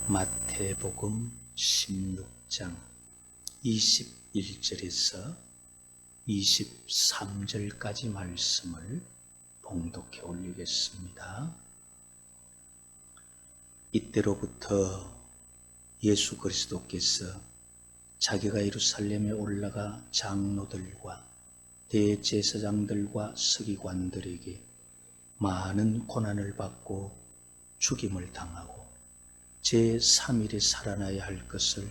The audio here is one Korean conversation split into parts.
마태복음 16장 21절에서 23절까지 말씀을 봉독해 올리겠습니다. 이때로부터 예수 그리스도께서 자기가 예루살렘에 올라가 장로들과 대제사장들과 서기관들에게 많은 고난을 받고 죽임을 당하고 제3일에 살아나야 할 것을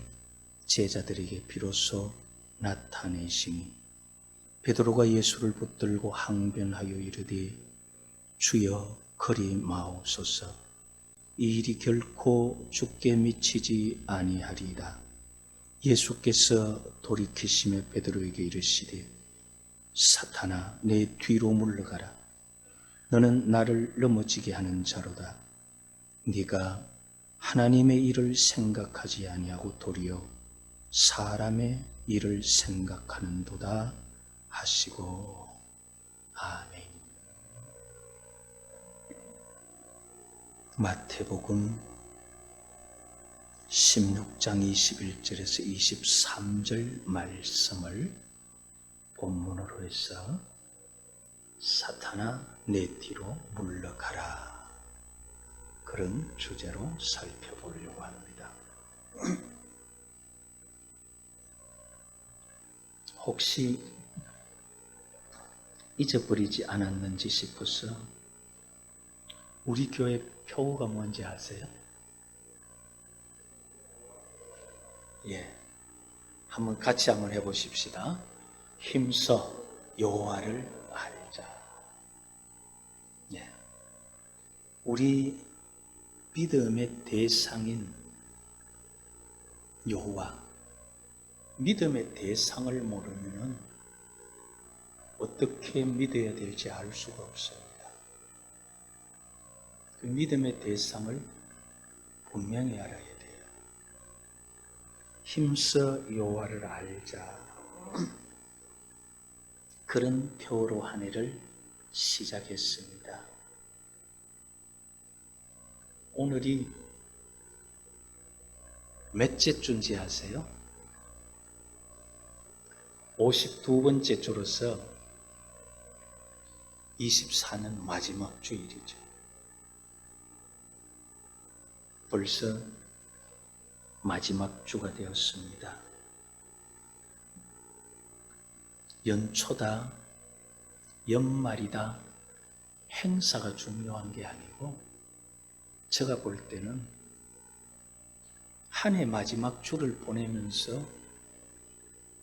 제자들에게 비로소 나타내시니 베드로가 예수를 붙들고 항변하여 이르되 주여 그리 마옵소서 이 일이 결코 주께 미치지 아니하리이다. 예수께서 돌이키시며 베드로에게 이르시되 사탄아 내 뒤로 물러가라. 너는 나를 넘어지게 하는 자로다. 네가 하나님의 일을 생각하지 아니하고 도리어 사람의 일을 생각하는도다 하시고 아멘. 마태복음 16장 21절에서 23절 말씀을 본문으로 해서 사탄아 내 뒤로 물러가라, 그런 주제로 살펴보려고 합니다. 혹시 잊어버리지 않았는지 싶어서 우리 교회 표어가 뭔지 아세요? 한번 같이 한번 해보십시다. 힘써 여호와를 알자. 우리 믿음의 대상인 여호와, 믿음의 대상을 모르면 어떻게 믿어야 될지 알 수가 없습니다. 그 믿음의 대상을 분명히 알아야 돼요. 힘써 여호와를 알자. 그런 표로 한 해를 시작했습니다. 오늘이 몇째 주인지 아세요? 52번째 주로서 24년 마지막 주일이죠. 벌써 마지막 주가 되었습니다. 연초다, 연말이다, 행사가 중요한 게 아니고 제가 볼 때는 한 해 마지막 주를 보내면서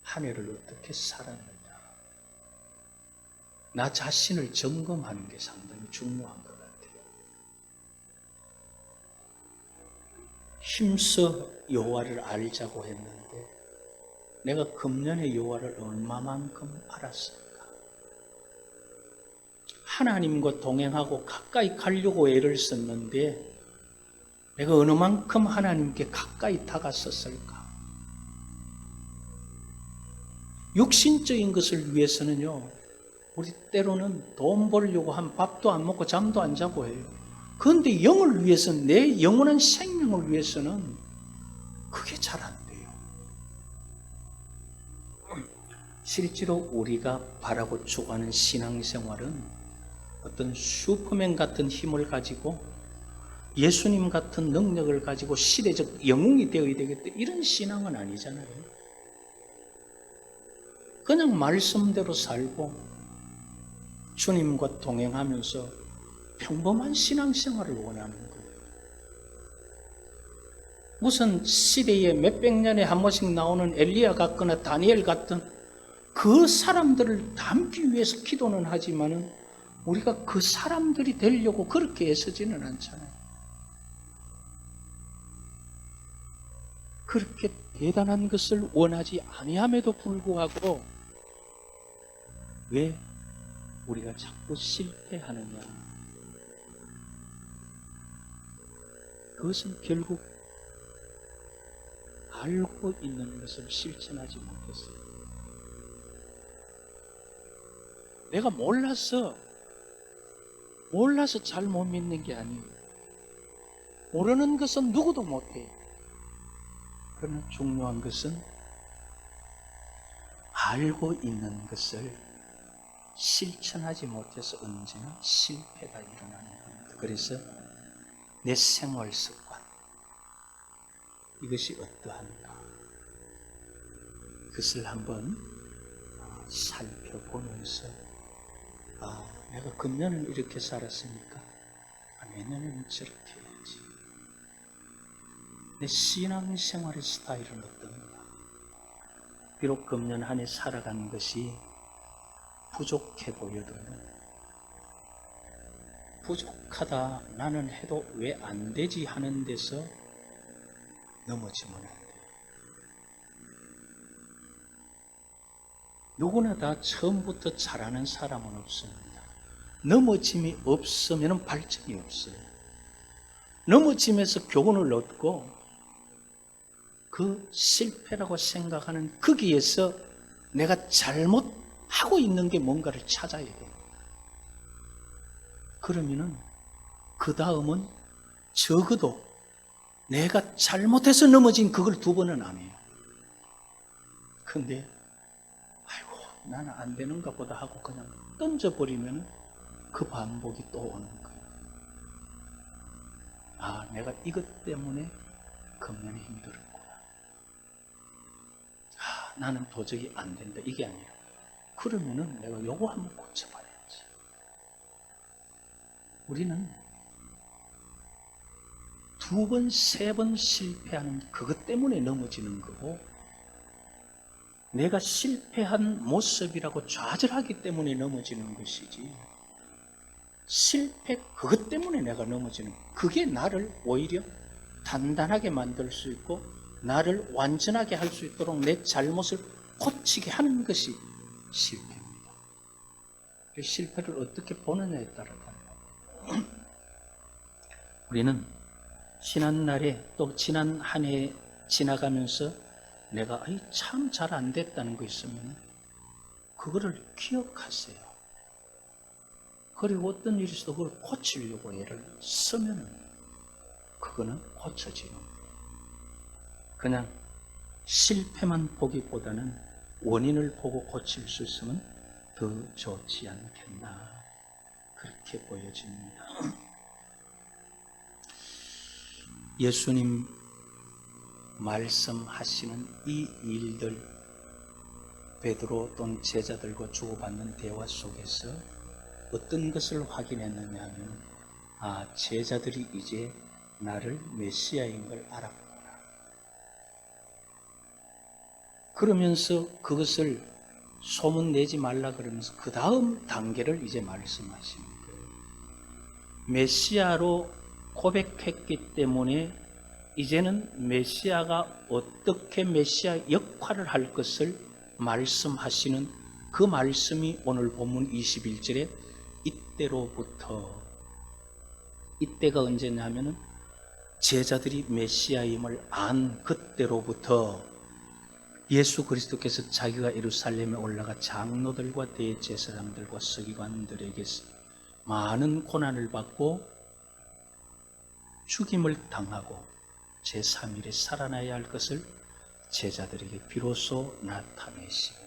한 해를 어떻게 살았느냐, 나 자신을 점검하는 게 상당히 중요한 것 같아요. 힘써 여호와를 알자고 했는데 내가 금년에 여호와를 얼마만큼 알았을까? 하나님과 동행하고 가까이 가려고 애를 썼는데 내가 어느 만큼 하나님께 가까이 다가섰을까? 육신적인 것을 위해서는요, 우리 때로는 돈 벌려고 한 밥도 안 먹고 잠도 안 자고 해요. 그런데 영을 위해서는, 내 영원한 생명을 위해서는 그게 잘 안 돼요. 실제로 우리가 바라고 추구하는 신앙생활은 어떤 슈퍼맨 같은 힘을 가지고 예수님 같은 능력을 가지고 시대적 영웅이 되어야 되겠다, 이런 신앙은 아니잖아요. 그냥 말씀대로 살고 주님과 동행하면서 평범한 신앙생활을 원하는 거예요. 무슨 시대에 몇백 년에 한 번씩 나오는 엘리야 같거나 다니엘 같은 그 사람들을 닮기 위해서 기도는 하지만은 우리가 그 사람들이 되려고 그렇게 애쓰지는 않잖아요. 그렇게 대단한 것을 원하지 아니함에도 불구하고 왜 우리가 자꾸 실패하느냐? 그것은 결국 알고 있는 것을 실천하지 못했어요. 내가 몰라서 잘 못 믿는 게 아니에요. 모르는 것은 누구도 못해. 그러나 중요한 것은 알고 있는 것을 실천하지 못해서 언제나 실패가 일어나는 겁니다. 그래서 내 생활 습관, 이것이 어떠한가, 그것을 한번 살펴보면서 내가 금년은 이렇게 살았으니까 내년에는 저렇게 해야지. 내 신앙생활의 스타일은 어떤가. 비록 금년 한 해 살아가는 것이 부족해 보여도 부족하다, 나는 해도 왜 안 되지 하는 데서 넘어지면 안 돼요. 누구나 다 처음부터 잘하는 사람은 없습니다. 넘어짐이 없으면 발전이 없어요. 넘어짐에서 교훈을 얻고 그 실패라고 생각하는 거기에서 내가 잘못하고 있는 게 뭔가를 찾아야 돼요. 그러면은 그 다음은 적어도 내가 잘못해서 넘어진 그걸 두 번은 안 해요. 근데 아이고 나는 안 되는가 보다 하고 그냥 던져버리면 그 반복이 또 오는 거예요. 내가 이것 때문에 금년에 힘들었구나. 나는 도저히 안 된다. 이게 아니라 그러면은 내가 요거 한번 고쳐봐야지. 우리는 두 번, 세 번 실패하는 그것 때문에 넘어지는 거고, 내가 실패한 모습이라고 좌절하기 때문에 넘어지는 것이지, 실패 그것 때문에 내가 넘어지는, 그게 나를 오히려 단단하게 만들 수 있고 나를 완전하게 할 수 있도록 내 잘못을 고치게 하는 것이 실패입니다. 실패를 어떻게 보느냐에 따라 달라요. 우리는 지난날에 또 지난 한 해 지나가면서 내가 참 잘 안 됐다는 거 있으면 그거를 기억하세요. 그리고 어떤 일이 있어도 그걸 고치려고 애를 쓰면 그거는 고쳐지는 거예요. 그냥 실패만 보기보다는 원인을 보고 고칠 수 있으면 더 좋지 않겠나, 그렇게 보여집니다. 예수님 말씀하시는 이 일들, 베드로 또는 제자들과 주고받는 대화 속에서 어떤 것을 확인했느냐 하면 제자들이 이제 나를 메시아인 걸 알았구나. 그러면서 그것을 소문내지 말라 그러면서 그 다음 단계를 이제 말씀하시는 거예요. 메시아로 고백했기 때문에 이제는 메시아가 어떻게 메시아 역할을 할 것을 말씀하시는 그 말씀이 오늘 본문 21절에 이때로부터, 이때가 언제냐면은 제자들이 메시아임을 안 그때로부터 예수 그리스도께서 자기가 예루살렘에 올라가 장로들과 대제사장들과 서기관들에게 많은 고난을 받고 죽임을 당하고 제3일에 살아나야 할 것을 제자들에게 비로소 나타내시고,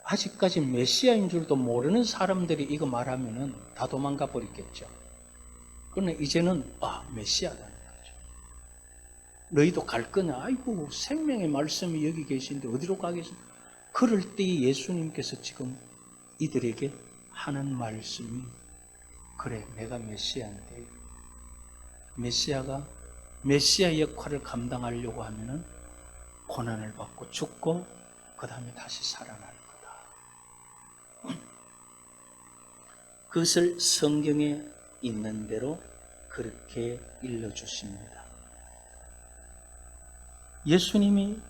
아직까지 메시아인 줄도 모르는 사람들이 이거 말하면은 다 도망가 버리겠죠. 그러나 이제는 메시아다. 너희도 갈 거냐? 아이고, 생명의 말씀이 여기 계신데 어디로 가겠습니까? 그럴 때 예수님께서 지금 이들에게 하는 말씀이, 그래, 내가 메시아인데, 메시아가 메시아 역할을 감당하려고 하면은 고난을 받고 죽고 그 다음에 다시 살아날 거다. 그것을 성경에 있는 대로 그렇게 일러주십니다. 예수님이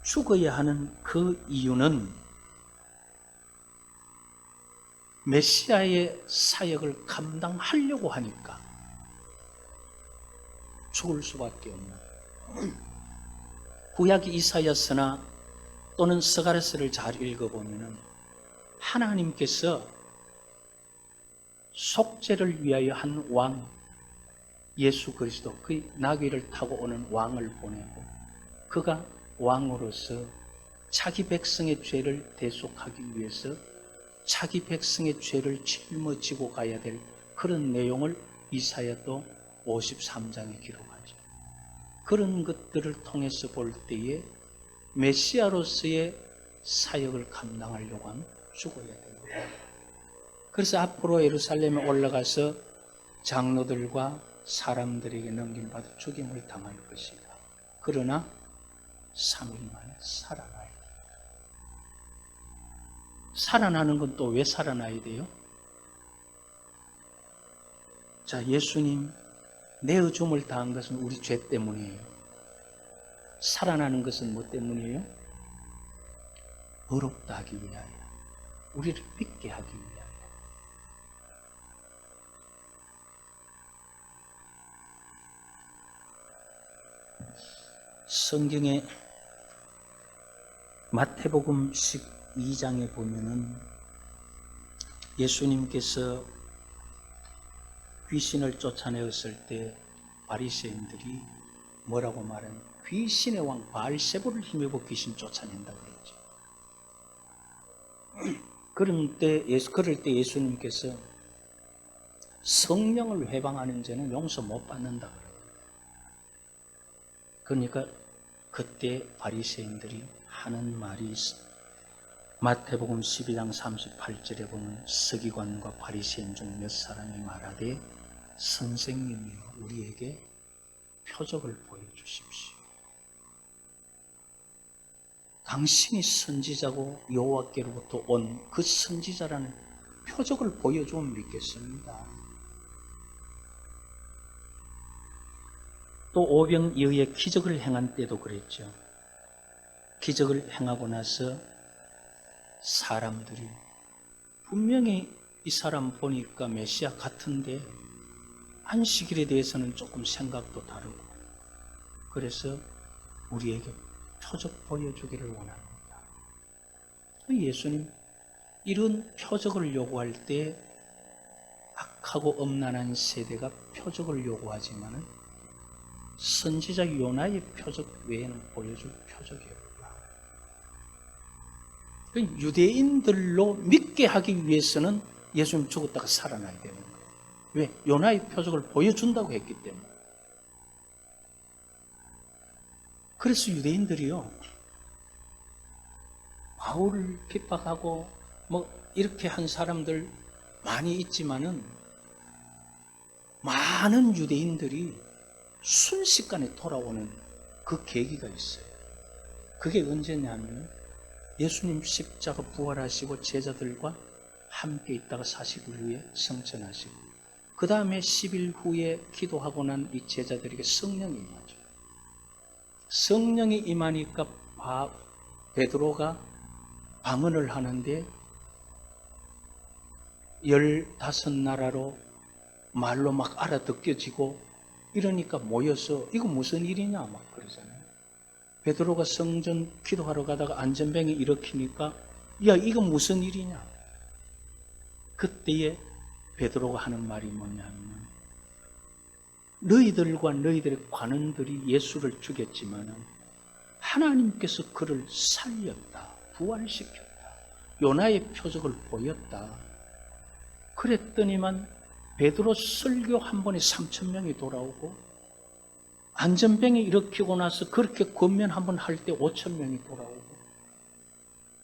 죽어야 하는 그 이유는 메시아의 사역을 감당하려고 하니까 죽을 수밖에 없는. 구약 이사야서나 또는 스가랴서를 잘 읽어보면 하나님께서 속죄를 위하여 한 왕, 예수 그리스도 그 나귀를 타고 오는 왕을 보내고 그가 왕으로서 자기 백성의 죄를 대속하기 위해서 자기 백성의 죄를 짊어지고 가야 될 그런 내용을 이사야도 53장에 기록하죠. 그런 것들을 통해서 볼 때에 메시아로서의 사역을 감당하려고 하면 죽어야 됩니다. 그래서 앞으로 예루살렘에 올라가서 장로들과 사람들에게 넘김받아 죽임을 당할 것이다. 그러나 3일 만에 살아나야 됩니다. 살아나는 건 또 왜 살아나야 돼요? 자, 예수님 내어 줌을 당한 것은 우리 죄 때문이에요. 살아나는 것은 뭐 때문이에요? 의롭다 하기 위하여, 우리를 믿게 하기 위하여. 성경에 마태복음 12장에 보면은 예수님께서 귀신을 쫓아내었을 때 바리새인들이 뭐라고 말하는 귀신의 왕 바알세불을 힘입어 귀신 쫓아낸다고 그랬죠. 그럴 때 예수님께서 성령을 회방하는 죄는 용서 못 받는다 그래요. 그러니까 그때 바리새인들이 하는 말이 있어. 마태복음 12장 38절에 보면 서기관과 바리새인 중 몇 사람이 말하되 선생님이여 우리에게 표적을 보여주십시오. 당신이 선지자고 여호와께로부터 온 그 선지자라는 표적을 보여주면 믿겠습니다. 또 오병이어의 기적을 행한 때도 그랬죠. 기적을 행하고 나서 사람들이 분명히 이 사람 보니까 메시아 같은데 안식일에 대해서는 조금 생각도 다르고 그래서 우리에게 표적 보여주기를 원합니다. 예수님 이런 표적을 요구할 때 악하고 엄란한 세대가 표적을 요구하지만은 선지자 요나의 표적 외에는 보여줄 표적이 없다. 유대인들로 믿게 하기 위해서는 예수님 죽었다가 살아나야 되는 거예요. 왜? 요나의 표적을 보여준다고 했기 때문에. 그래서 유대인들이요, 바울을 핍박하고 이렇게 한 사람들 많이 있지만은 많은 유대인들이 순식간에 돌아오는 그 계기가 있어요. 그게 언제냐면 예수님 십자가 부활하시고 제자들과 함께 있다가 40일 후에 성천하시고 그 다음에 10일 후에 기도하고 난 이 제자들에게 성령이 임하죠. 성령이 임하니까 베드로가 방언을 하는데 15나라로 말로 막 알아듣겨지고 이러니까 모여서 이거 무슨 일이냐 막 그러잖아요. 베드로가 성전 기도하러 가다가 안전뱅이 일으키니까 야 이거 무슨 일이냐. 그때에 베드로가 하는 말이 뭐냐면 너희들과 너희들의 관원들이 예수를 죽였지만 하나님께서 그를 살렸다. 부활시켰다. 요나의 표적을 보였다. 그랬더니만 베드로 설교 한 번에 3,000명이 돌아오고 안전병이 일으키고 나서 그렇게 권면 한 번 할 때 5,000명이 돌아오고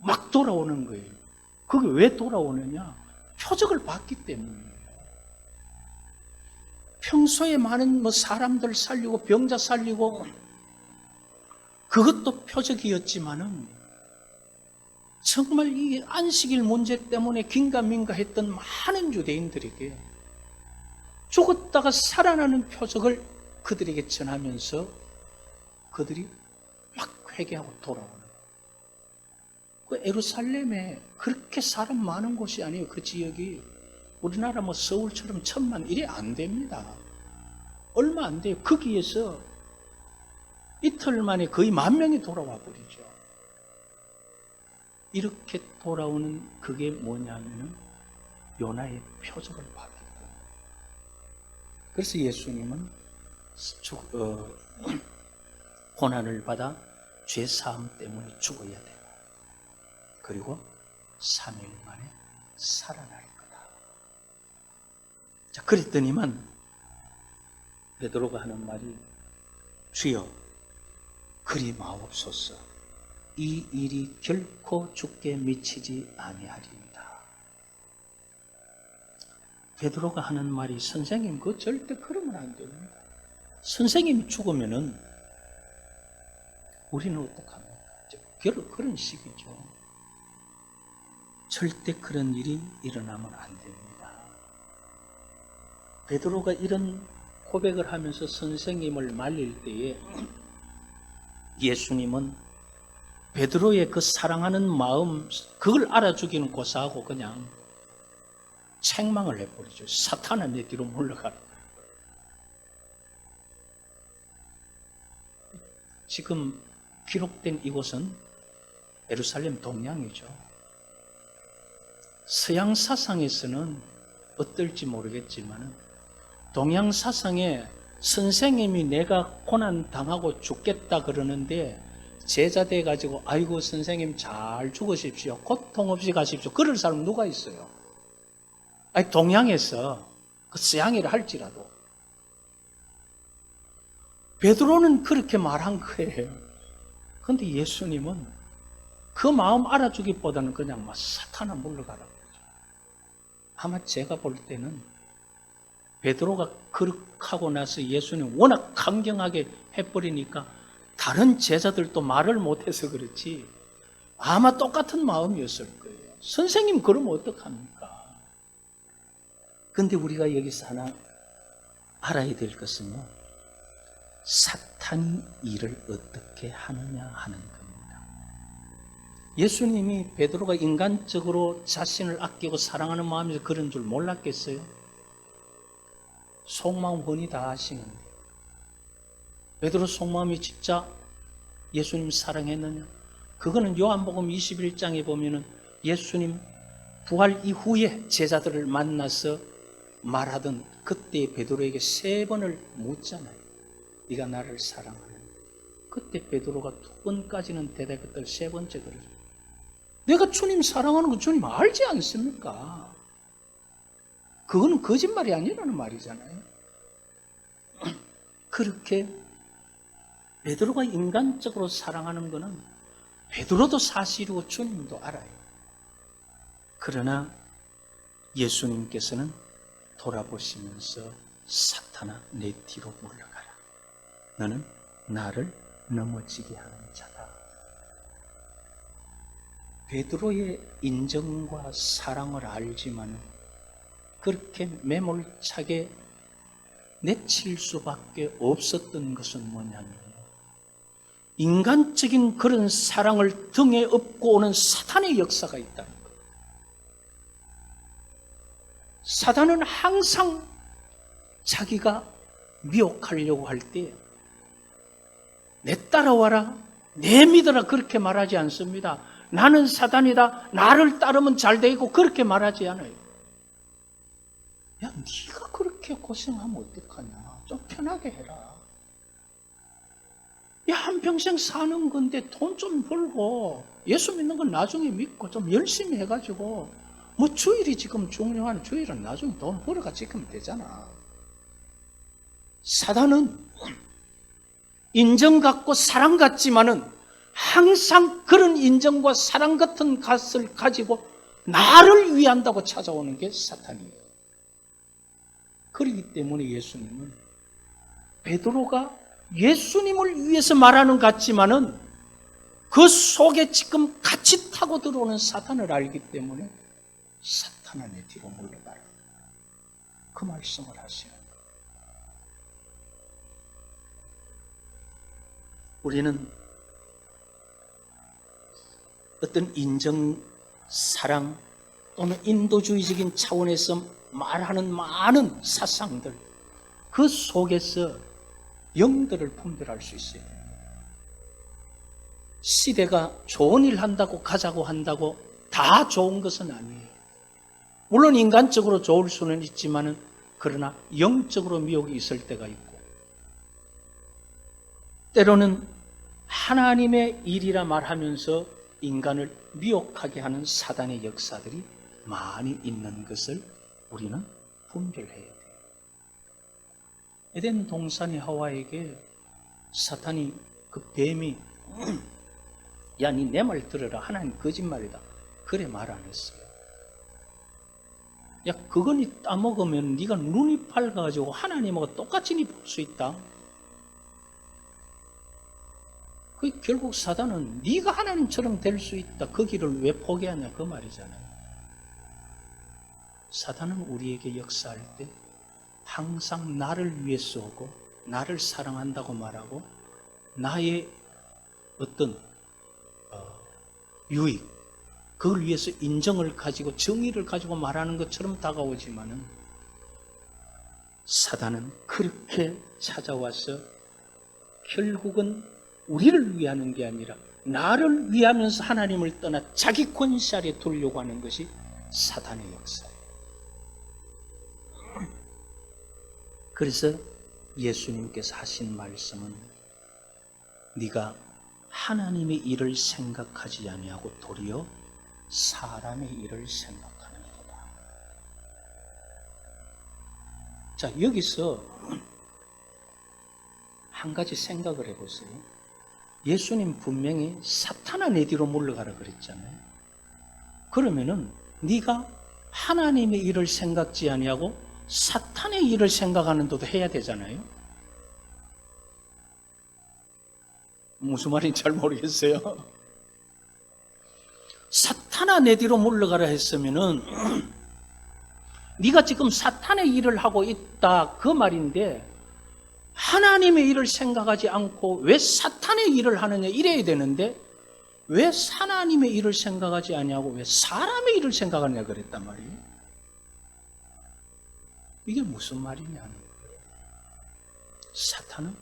막 돌아오는 거예요. 그게 왜 돌아오느냐? 표적을 봤기 때문이에요. 평소에 많은 사람들 살리고 병자 살리고 그것도 표적이었지만은 정말 이 안식일 문제 때문에 긴가민가했던 많은 유대인들에게 죽었다가 살아나는 표적을 그들에게 전하면서 그들이 막 회개하고 돌아오는 거예요. 그 예루살렘에 그렇게 사람 많은 곳이 아니에요. 그 지역이 우리나라 서울처럼 1,000만 이래 안 됩니다. 얼마 안 돼요. 거기에서 이틀 만에 거의 10,000명이 돌아와 버리죠. 이렇게 돌아오는 그게 뭐냐면은 요나의 표적을 봤기 때문에. 그래서 예수님은 고난을 받아 죄 사함 때문에 죽어야 되고, 그리고 3일 만에 살아날 거다. 자, 그랬더니만 베드로가 하는 말이, 주여 그리 마옵소서, 이 일이 결코 주께 미치지 아니하리이다. 베드로가 하는 말이, 선생님 그거 절대 그러면 안 됩니다. 선생님이 죽으면은 우리는 어떡합니까? 그런 식이죠. 절대 그런 일이 일어나면 안 됩니다. 베드로가 이런 고백을 하면서 선생님을 말릴 때에 예수님은 베드로의 그 사랑하는 마음, 그걸 알아주기는 고사하고 그냥 책망을 해버리죠. 사탄아, 내 뒤로 물러가라. 지금 기록된 이곳은 예루살렘 동양이죠. 서양 사상에서는 어떨지 모르겠지만 동양 사상에 선생님이 내가 고난 당하고 죽겠다 그러는데 제자 돼 가지고 아이고 선생님 잘 죽으십시오, 고통 없이 가십시오, 그럴 사람 누가 있어요? 아니, 동양에서 그 서양이라 할지라도. 베드로는 그렇게 말한 거예요. 그런데 예수님은 그 마음 알아주기보다는 그냥 막 사탄아 물러가라 그러죠. 아마 제가 볼 때는 베드로가 그렇게 하고 나서 예수님 워낙 강경하게 해버리니까 다른 제자들도 말을 못해서 그렇지 아마 똑같은 마음이었을 거예요. 선생님 그러면 어떡합니까? 그런데 우리가 여기서 하나 알아야 될 것은요, 사탄이 일을 어떻게 하느냐 하는 겁니다. 예수님이 베드로가 인간적으로 자신을 아끼고 사랑하는 마음에서 그런 줄 몰랐겠어요? 속마음 훤히 다 아시는데 베드로 속마음이 진짜 예수님 사랑했느냐? 그거는 요한복음 21장에 보면은 예수님 부활 이후에 제자들을 만나서 말하던 그때 베드로에게 3번을 묻잖아요. 네가 나를 사랑하느냐? 그때 베드로가 2번까지는 대답했더니 3번째 그러죠. 내가 주님 사랑하는 거 주님 알지 않습니까? 그거는 거짓말이 아니라는 말이잖아요. 그렇게 베드로가 인간적으로 사랑하는 것은 베드로도 사실이고 주님도 알아요. 그러나 예수님께서는 돌아보시면서 사탄아 내 뒤로 물러가라. 너는 나를 넘어지게 하는 자다. 베드로의 인정과 사랑을 알지만 그렇게 매몰차게 내칠 수밖에 없었던 것은 뭐냐면 인간적인 그런 사랑을 등에 업고 오는 사탄의 역사가 있다는 거예요. 사탄은 항상 자기가 미혹하려고 할 때 내 따라와라, 내 믿어라 그렇게 말하지 않습니다. 나는 사탄이다, 나를 따르면 잘 되고 그렇게 말하지 않아요. 야, 네가 그렇게 고생하면 어떡하냐, 좀 편하게 해라. 야, 한평생 사는 건데 돈 좀 벌고 예수 믿는 건 나중에 믿고 좀 열심히 해가지고 뭐 주일이 지금 중요한 주일은 나중에 돈 벌어가 지키면 되잖아. 사단은 인정 같고 사랑 같지만은 항상 그런 인정과 사랑 같은 것을 가지고 나를 위한다고 찾아오는 게 사탄이에요. 그렇기 때문에 예수님은 베드로가 예수님을 위해서 말하는 것 같지만은 그 속에 지금 같이 타고 들어오는 사탄을 알기 때문에 사탄아 내 뒤로 물러가라. 그 말씀을 하시는 거예요. 우리는 어떤 인정, 사랑 또는 인도주의적인 차원에서 말하는 많은 사상들, 그 속에서 영들을 분별할 수 있어요. 시대가 좋은 일 한다고 가자고 한다고 다 좋은 것은 아니에요. 물론 인간적으로 좋을 수는 있지만은 그러나 영적으로 미혹이 있을 때가 있고 때로는 하나님의 일이라 말하면서 인간을 미혹하게 하는 사단의 역사들이 많이 있는 것을 우리는 분별해야 돼요. 에덴 동산의 하와에게 사탄이, 그 뱀이 야, 니 내 말 들어라, 하나님 거짓말이다, 그래 말 안 했어요. 야, 그거 니 따먹으면 니가 눈이 밝아가지고 하나님하고 똑같이 니 볼 수 있다. 그 결국 사단은 네가 하나님처럼 될 수 있다, 그 길을 왜 포기하냐, 그 말이잖아요. 사단은 우리에게 역사할 때 항상 나를 위해서 오고 나를 사랑한다고 말하고 나의 어떤 유익, 그걸 위해서 인정을 가지고 정의를 가지고 말하는 것처럼 다가오지만은, 사단은 그렇게 찾아와서 결국은 우리를 위하는 게 아니라 나를 위하면서 하나님을 떠나 자기 권세 아래 두려고 하는 것이 사단의 역사예요. 그래서 예수님께서 하신 말씀은 네가 하나님의 일을 생각하지 아니하고 도리어 사람의 일을 생각하는 거다. 자, 여기서 한 가지 생각을 해보세요. 예수님 분명히 사탄아 내 뒤로 물러가라 그랬잖아요. 그러면은 네가 하나님의 일을 생각지 아니하고 사탄의 일을 생각하는 것도 해야 되잖아요. 무슨 말인지 잘 모르겠어요. 사탄아 내 뒤로 물러가라 했으면은 네가 지금 사탄의 일을 하고 있다, 그 말인데, 하나님의 일을 생각하지 않고 왜 사탄의 일을 하느냐 이래야 되는데, 왜 하나님의 일을 생각하지 아니하고 왜 사람의 일을 생각하느냐 그랬단 말이에요. 이게 무슨 말이냐는 거예요. 사탄은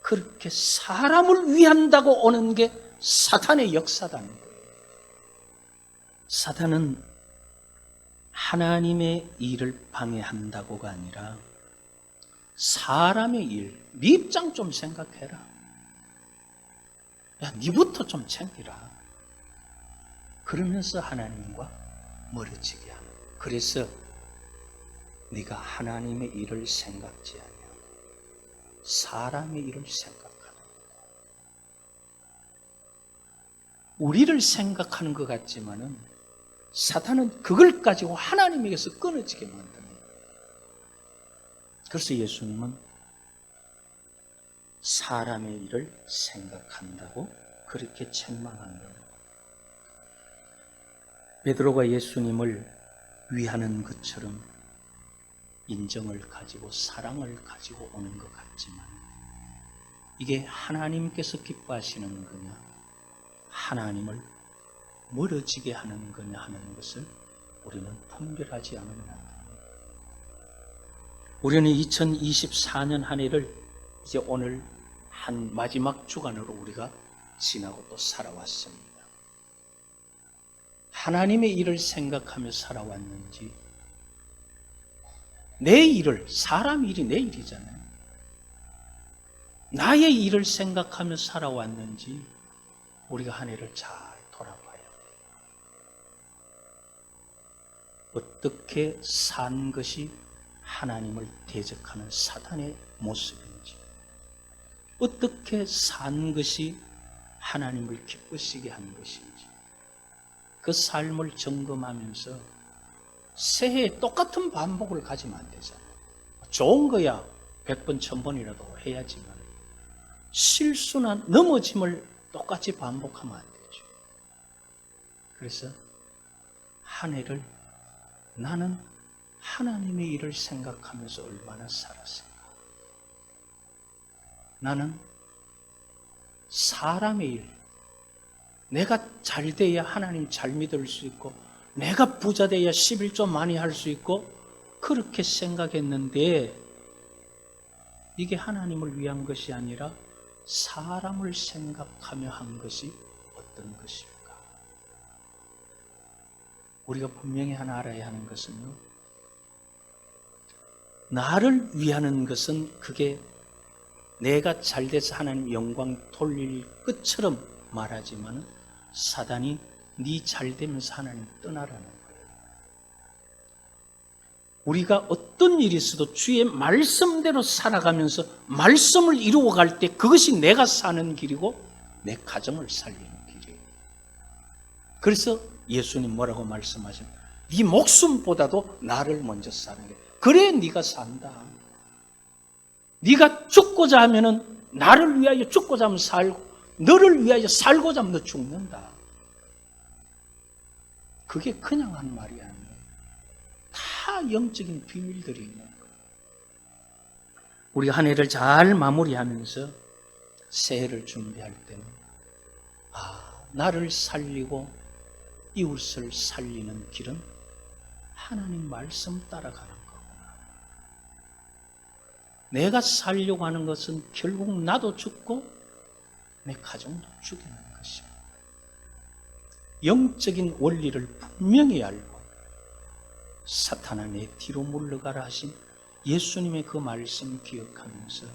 그렇게 사람을 위한다고 오는 게 사탄의 역사다는 거예요. 사탄은 하나님의 일을 방해한다고가 아니라 사람의 일, 네 입장 좀 생각해라. 야, 네부터 좀 챙기라. 그러면서 하나님과 멀어지게 하는. 그래서 네가 하나님의 일을 생각지 아니하고 사람의 일을 생각하는 거다. 우리를 생각하는 것 같지만은 사탄은 그걸 가지고 하나님에게서 끊어지게 만듭니다. 그래서 예수님은 사람의 일을 생각한다고 그렇게 책망한 겁니다. 베드로가 예수님을 위하는 것처럼 인정을 가지고 사랑을 가지고 오는 것 같지만, 이게 하나님께서 기뻐하시는 거냐, 하나님을 멀어지게 하는 거냐 하는 것을 우리는 분별하지 않느냐. 우리는 2024년 한 해를 이제 오늘 한 마지막 주간으로 우리가 지나고 또 살아왔습니다. 하나님의 일을 생각하며 살아왔는지, 내 일을, 사람 일이 내 일이잖아요. 나의 일을 생각하며 살아왔는지 우리가 한 해를 잘 돌아봐야 돼요. 어떻게 산 것이 하나님을 대적하는 사탄의 모습인지, 어떻게 산 것이 하나님을 기쁘시게 한 것인지, 그 삶을 점검하면서 새해에 똑같은 반복을 가지면 안 되잖아요. 좋은 거야 100번, 1000번이라도 해야지만 실수나 넘어짐을 똑같이 반복하면 안 되죠. 그래서 한 해를 나는 하나님의 일을 생각하면서 얼마나 살았을까? 나는 사람의 일, 내가 잘 돼야 하나님 잘 믿을 수 있고, 내가 부자 돼야 11조 많이 할 수 있고, 그렇게 생각했는데 이게 하나님을 위한 것이 아니라 사람을 생각하며 한 것이 어떤 것일까? 우리가 분명히 하나 알아야 하는 것은요, 나를 위하는 것은 그게 내가 잘돼서 하나님 영광 돌릴 것처럼 말하지만 사단이 네 잘되면서 하나님 떠나라는 거예요. 우리가 어떤 일이 있어도 주의 말씀대로 살아가면서 말씀을 이루어갈 때 그것이 내가 사는 길이고 내 가정을 살리는 길이에요. 그래서 예수님 뭐라고 말씀하시면 네 목숨보다도 나를 먼저 사는 게 그래 네가 산다. 네가 죽고자 하면은 나를 위하여 죽고자 하면 살고 너를 위하여 살고자 하면 너 죽는다. 그게 그냥 한 말이 아니에요. 다 영적인 비밀들이 있는 거예요. 우리 한 해를 잘 마무리하면서 새해를 준비할 때는 나를 살리고 이웃을 살리는 길은 하나님 말씀 따라가는 거구나. 내가 살려고 하는 것은 결국 나도 죽고 내 가정도 죽이는 것입니다. 영적인 원리를 분명히 알고 사탄아 내 뒤로 물러가라 하신 예수님의 그 말씀 기억하면서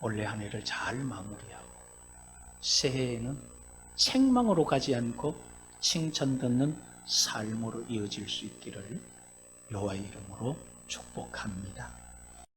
올해 한 해를 잘 마무리하고 새해에는 책망으로 가지 않고 칭찬 듣는 삶으로 이어질 수 있기를 여호와의 이름으로 축복합니다.